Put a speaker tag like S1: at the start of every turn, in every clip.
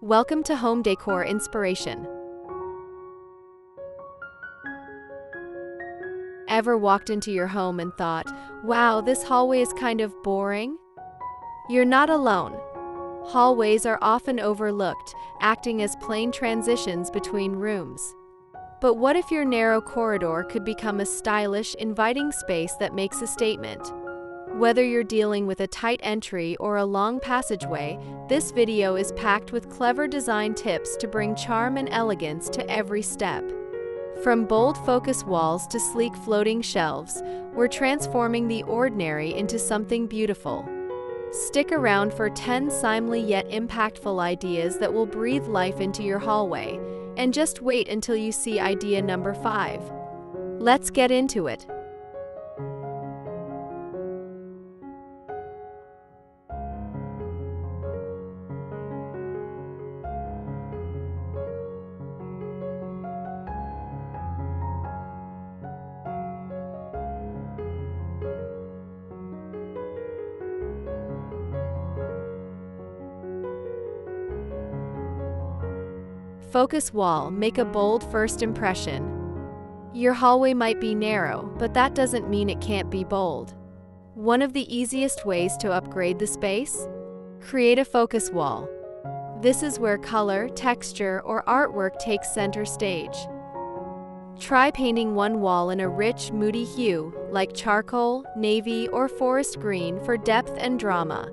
S1: Welcome to Home Decor Inspiration. Ever walked into your home and thought, wow, this hallway is kind of boring? You're not alone. Hallways are often overlooked, acting as plain transitions between rooms. But what if your narrow corridor could become a stylish, inviting space that makes a statement? Whether you're dealing with a tight entry or a long passageway, this video is packed with clever design tips to bring charm and elegance to every step. From bold focus walls to sleek floating shelves, we're transforming the ordinary into something beautiful. Stick around for 10 timely yet impactful ideas that will breathe life into your hallway, and just wait until you see idea number 5. Let's get into it. Focus wall, make a bold first impression. Your hallway might be narrow, but that doesn't mean it can't be bold. One of the easiest ways to upgrade the space? Create a focus wall. This is where color, texture, or artwork takes center stage. Try painting one wall in a rich, moody hue, like charcoal, navy, or forest green for depth and drama.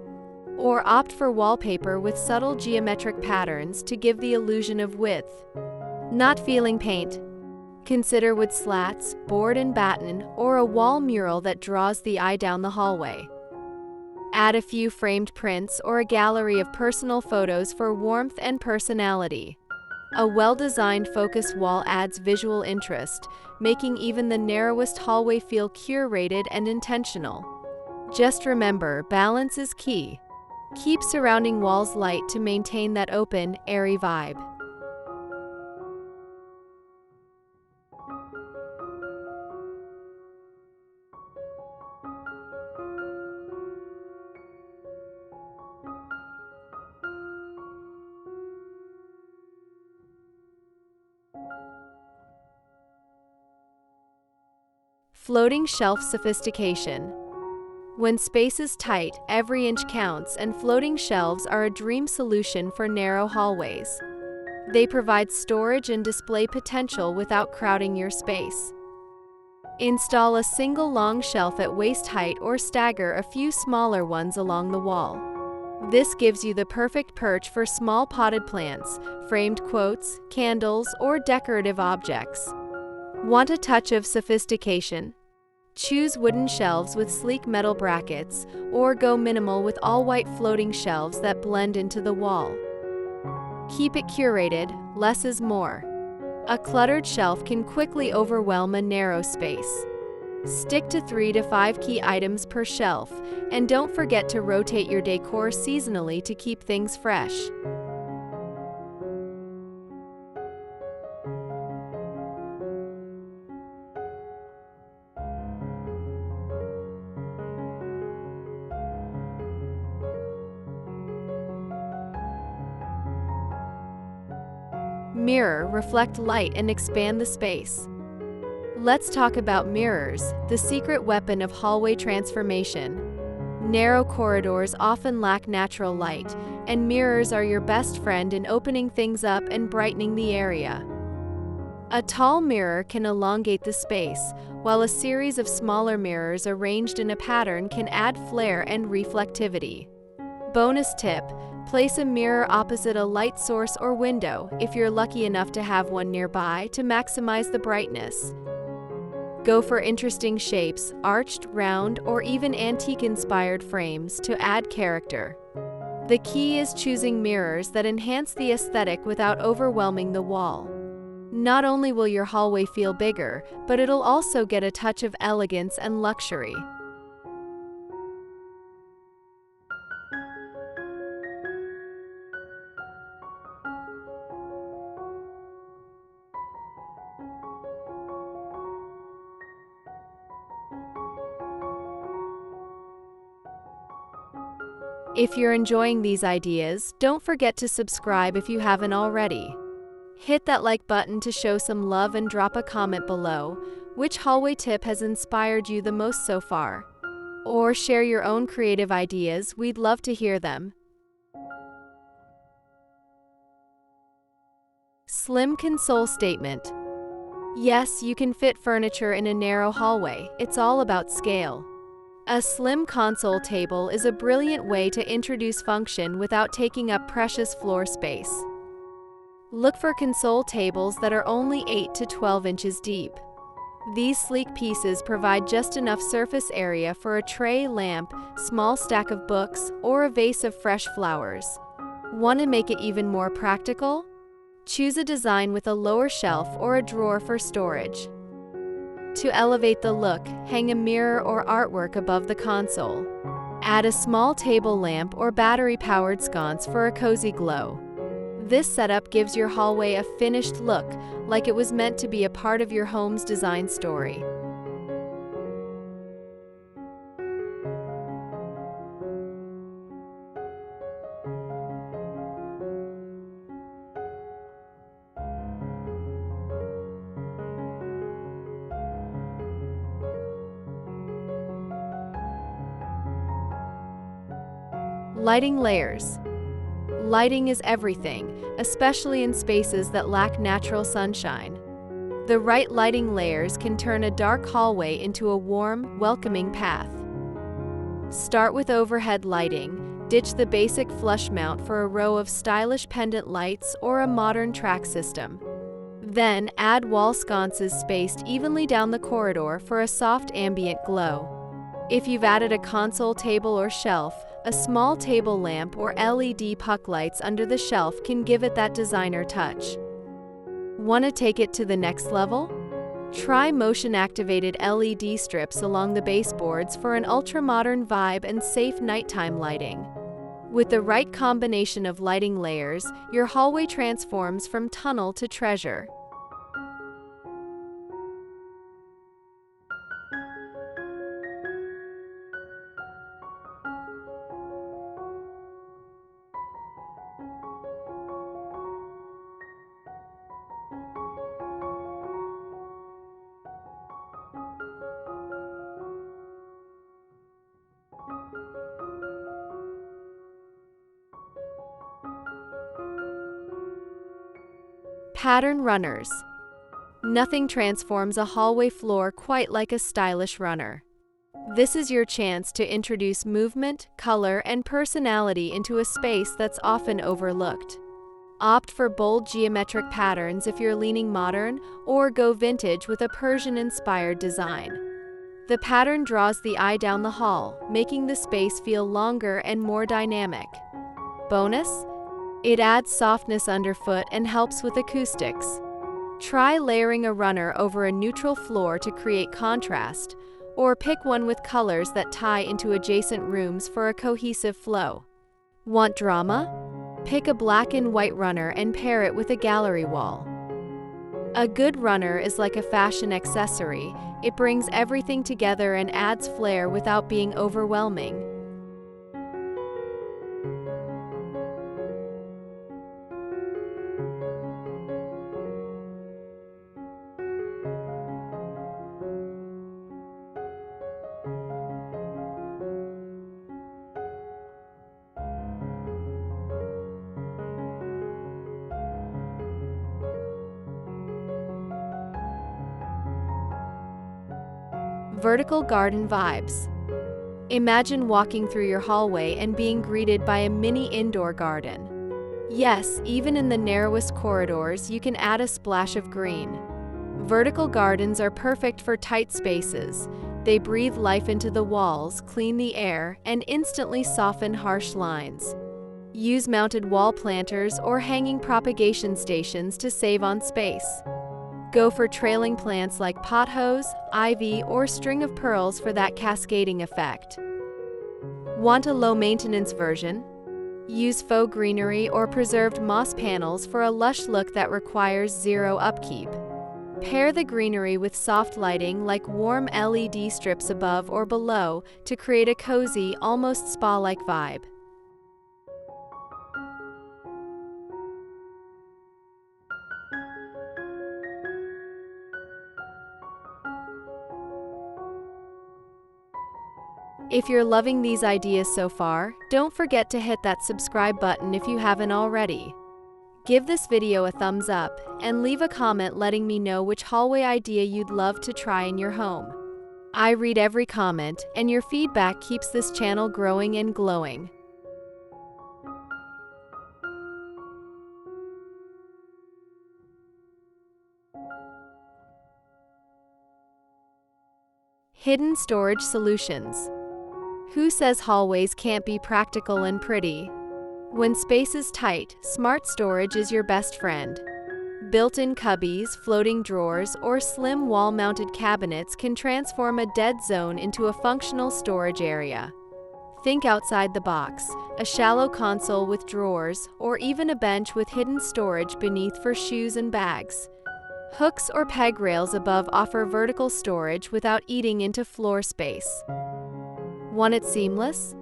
S1: Or opt for wallpaper with subtle geometric patterns to give the illusion of width. Not feeling paint? Consider wood slats, board and batten, or a wall mural that draws the eye down the hallway. Add a few framed prints or a gallery of personal photos for warmth and personality. A well-designed focus wall adds visual interest, making even the narrowest hallway feel curated and intentional. Just remember, balance is key. Keep surrounding walls light to maintain that open, airy vibe. Floating shelf sophistication. When space is tight, every inch counts, and floating shelves are a dream solution for narrow hallways. They provide storage and display potential without crowding your space. Install a single long shelf at waist height or stagger a few smaller ones along the wall. This gives you the perfect perch for small potted plants, framed quotes, candles, or decorative objects. Want a touch of sophistication? Choose wooden shelves with sleek metal brackets, or go minimal with all-white floating shelves that blend into the wall. Keep it curated, less is more. A cluttered shelf can quickly overwhelm a narrow space. Stick to 3 to 5 key items per shelf, and don't forget to rotate your decor seasonally to keep things fresh. Mirror, reflect light and expand the space. Let's talk about mirrors, the secret weapon of hallway transformation. Narrow corridors often lack natural light, and mirrors are your best friend in opening things up and brightening the area. A tall mirror can elongate the space, while a series of smaller mirrors arranged in a pattern can add flair and reflectivity. Bonus tip: place a mirror opposite a light source or window, if you're lucky enough to have one nearby, to maximize the brightness. Go for interesting shapes, arched, round, or even antique-inspired frames to add character. The key is choosing mirrors that enhance the aesthetic without overwhelming the wall. Not only will your hallway feel bigger, but it'll also get a touch of elegance and luxury. If you're enjoying these ideas, don't forget to subscribe if you haven't already. Hit that like button to show some love and drop a comment below. Which hallway tip has inspired you the most so far? Or share your own creative ideas, we'd love to hear them. Slim console statement. Yes, you can fit furniture in a narrow hallway. It's all about scale. A slim console table is a brilliant way to introduce function without taking up precious floor space. Look for console tables that are only 8 to 12 inches deep. These sleek pieces provide just enough surface area for a tray, lamp, small stack of books, or a vase of fresh flowers. Want to make it even more practical? Choose a design with a lower shelf or a drawer for storage. To elevate the look, hang a mirror or artwork above the console. Add a small table lamp or battery-powered sconce for a cozy glow. This setup gives your hallway a finished look, like it was meant to be a part of your home's design story. Lighting layers. Lighting is everything, especially in spaces that lack natural sunshine. The right lighting layers can turn a dark hallway into a warm, welcoming path. Start with overhead lighting. Ditch the basic flush mount for a row of stylish pendant lights or a modern track system. Then add wall sconces spaced evenly down the corridor for a soft ambient glow. If you've added a console table or shelf, a small table lamp or LED puck lights under the shelf can give it that designer touch. Want to take it to the next level? Try motion-activated LED strips along the baseboards for an ultra-modern vibe and safe nighttime lighting. With the right combination of lighting layers, your hallway transforms from tunnel to treasure. Pattern runners. Nothing transforms a hallway floor quite like a stylish runner. This is your chance to introduce movement, color, and personality into a space that's often overlooked. Opt for bold geometric patterns if you're leaning modern, or go vintage with a Persian-inspired design. The pattern draws the eye down the hall, making the space feel longer and more dynamic. Bonus? It adds softness underfoot and helps with acoustics. Try layering a runner over a neutral floor to create contrast, or pick one with colors that tie into adjacent rooms for a cohesive flow. Want drama? Pick a black and white runner and pair it with a gallery wall. A good runner is like a fashion accessory. It brings everything together and adds flair without being overwhelming. Vertical garden vibes. Imagine walking through your hallway and being greeted by a mini indoor garden. Yes, even in the narrowest corridors, you can add a splash of green. Vertical gardens are perfect for tight spaces. They breathe life into the walls, clean the air, and instantly soften harsh lines. Use mounted wall planters or hanging propagation stations to save on space. Go for trailing plants like pothos, ivy, or string of pearls for that cascading effect. Want a low-maintenance version? Use faux greenery or preserved moss panels for a lush look that requires zero upkeep. Pair the greenery with soft lighting like warm LED strips above or below to create a cozy, almost spa-like vibe. If you're loving these ideas so far, don't forget to hit that subscribe button if you haven't already. Give this video a thumbs up and leave a comment letting me know which hallway idea you'd love to try in your home. I read every comment, and your feedback keeps this channel growing and glowing. Hidden storage solutions. Who says hallways can't be practical and pretty? When space is tight, smart storage is your best friend. Built-in cubbies, floating drawers, or slim wall-mounted cabinets can transform a dead zone into a functional storage area. Think outside the box, a shallow console with drawers, or even a bench with hidden storage beneath for shoes and bags. Hooks or peg rails above offer vertical storage without eating into floor space. Want it seamless?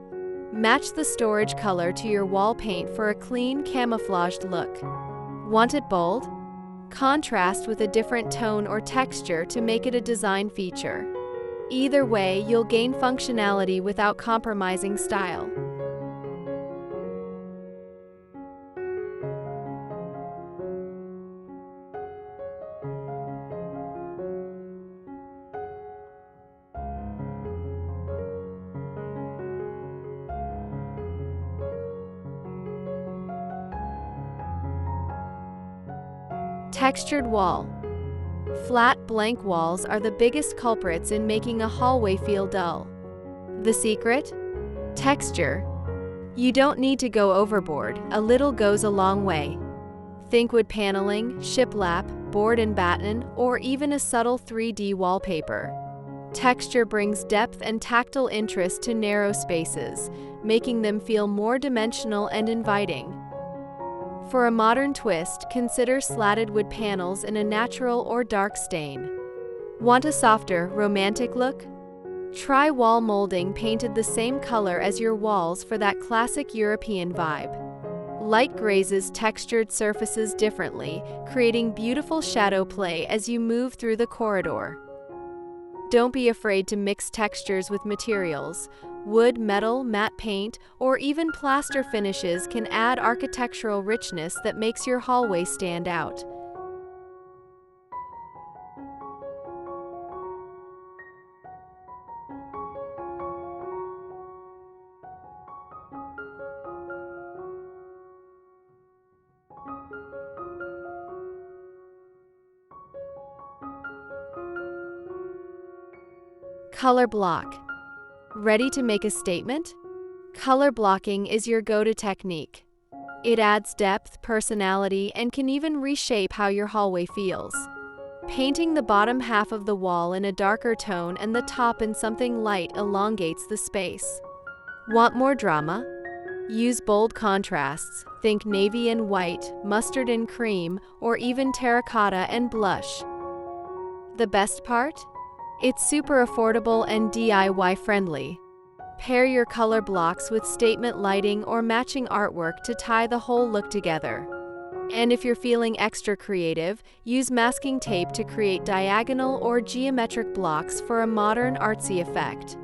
S1: Match the storage color to your wall paint for a clean, camouflaged look. Want it bold? Contrast with a different tone or texture to make it a design feature. Either way, you'll gain functionality without compromising style. Textured wall. Flat, blank walls are the biggest culprits in making a hallway feel dull. The secret? Texture. You don't need to go overboard, a little goes a long way. Think wood paneling, shiplap, board and batten, or even a subtle 3D wallpaper. Texture brings depth and tactile interest to narrow spaces, making them feel more dimensional and inviting. For a modern twist, consider slatted wood panels in a natural or dark stain. Want a softer, romantic look? Try wall molding painted the same color as your walls for that classic European vibe. Light grazes textured surfaces differently, creating beautiful shadow play as you move through the corridor. Don't be afraid to mix textures with materials. Wood, metal, matte paint, or even plaster finishes can add architectural richness that makes your hallway stand out. Color block. Ready to make a statement? Color blocking is your go-to technique. It adds depth, personality, and can even reshape how your hallway feels. Painting the bottom half of the wall in a darker tone and the top in something light elongates the space. Want more drama? Use bold contrasts. Think navy and white, mustard and cream, or even terracotta and blush. The best part? It's super affordable and DIY friendly. Pair your color blocks with statement lighting or matching artwork to tie the whole look together. And if you're feeling extra creative, use masking tape to create diagonal or geometric blocks for a modern, artsy effect.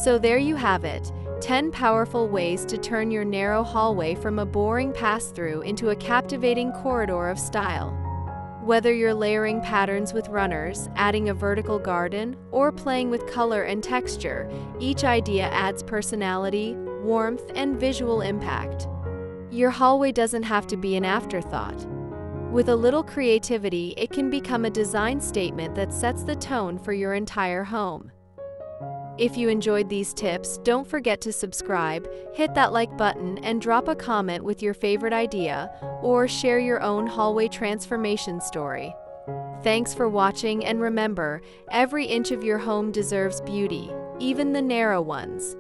S1: So there you have it, 10 powerful ways to turn your narrow hallway from a boring pass-through into a captivating corridor of style. Whether you're layering patterns with runners, adding a vertical garden, or playing with color and texture, each idea adds personality, warmth, and visual impact. Your hallway doesn't have to be an afterthought. With a little creativity, it can become a design statement that sets the tone for your entire home. If you enjoyed these tips, don't forget to subscribe, hit that like button, and drop a comment with your favorite idea, or share your own hallway transformation story. Thanks for watching, and remember, every inch of your home deserves beauty, even the narrow ones.